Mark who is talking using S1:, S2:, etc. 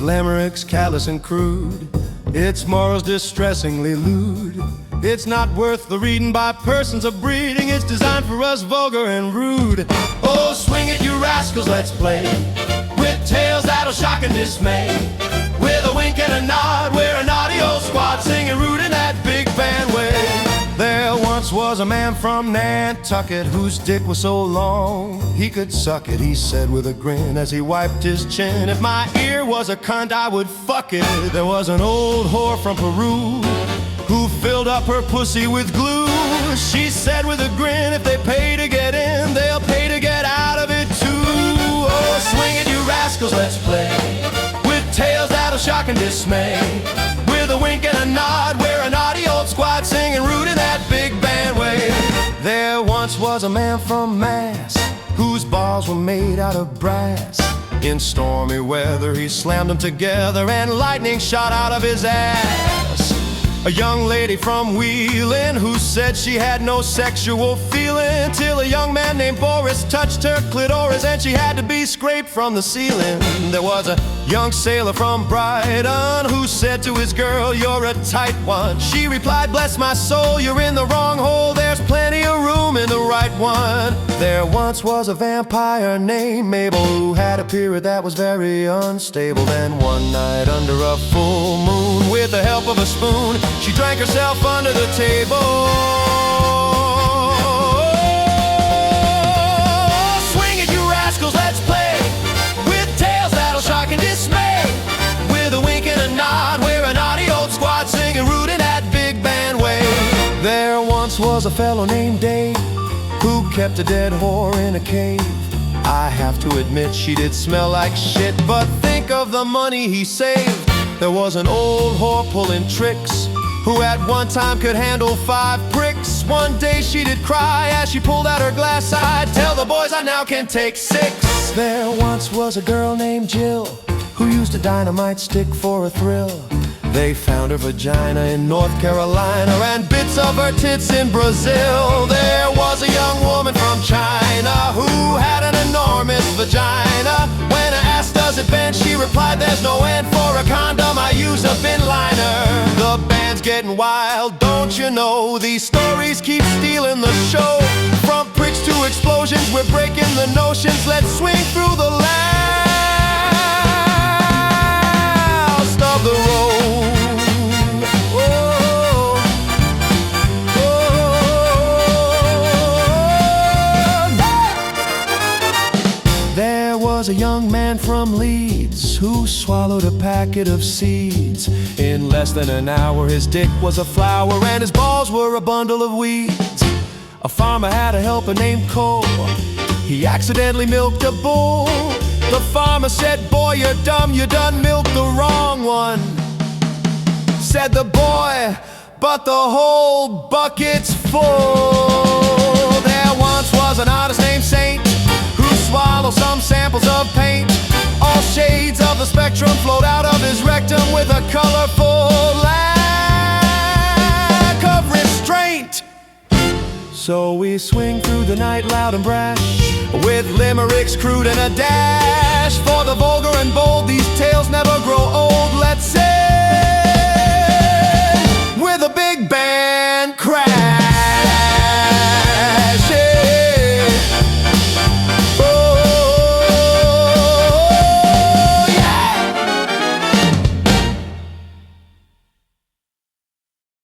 S1: limericks callous and crude, its morals distressingly lewd. It's not worth the reading by persons of breeding. It's designed for us vulgar and rude. Oh, swing it, you rascals, let's play with tales that'll shock and dismay. With a wink and a nod, we're a naughty old squad singing rude in that big band way. There once was a man from Nantucket whose dick was so long he could suck it, he said with a grin as he wiped his chin. If my ear was a cunt, I would fuck it. There was an old whore from Peru who filled up her pussy with glue. She said with a grin, if they pay to get in, they'll pay to get out of it too. Oh, swing it, you rascals, let's play with tales that'll shock and dismay. With a wink and a nod, we're a naughty old squad singing rude in that big band way. There once was a man from Mass whose balls were made out of brass. In stormy weather he slammed them together and lightning shot out of his ass. A young lady from Wheeling who said she had no sexual feeling, till a young man named Boris touched her clitoris and she had to be scraped from the ceiling. There was a young sailor from Brighton who said to his girl, "You're a tight one." She replied, "Bless my soul, you're in the wrong hole. There's plenty of room in the right one." There once was a vampire named Mabel who had a period that was very unstable. Then one night under a full moon, with the help of a spoon, she drank herself under the table. Swing it, you rascals, let's play with tales that'll shock and dismay. With a wink and a nod, we're a naughty old squad singing rude in that big band way. There once was a fellow named Dave who kept a dead whore in a cave. I have to admit she did smell like shit, but think of the money he saved. There was an old whore pulling tricks who at one time could handle 5 pricks. One day she did cry as she pulled out her glass eye. Tell the boys I now can take 6. There once was a girl named Jill who used a dynamite stick for a thrill. They found her vagina in North Carolina and bits of her tits in Brazil. There was a young woman from China who had an enormous vagina. When I asked does it bend, she replied, "There's no end. For a condom I use a bin liner." The band's getting wild, don't you know? These stories keep stealing the show. From pricks to explosions, we're breaking the notions. Let's swing through the last of the road. There was a young man from Leeds who swallowed a packet of seeds. In less than an hour his dick was a flower and his balls were a bundle of weeds. A farmer had a helper named Cole. He accidentally milked a bull. The farmer said, "Boy, you're dumb, you done milked the wrong one." Said the boy, "But the whole bucket's full." There once was an artist named Saint who swallowed some samples of paint. All shades of the spectrum flowed out of his rectum with a colorful lack of restraint. So we swing through the night loud and brash, with limericks crude and a dash. For the vulgar and bold, these tales never grow old. Let's say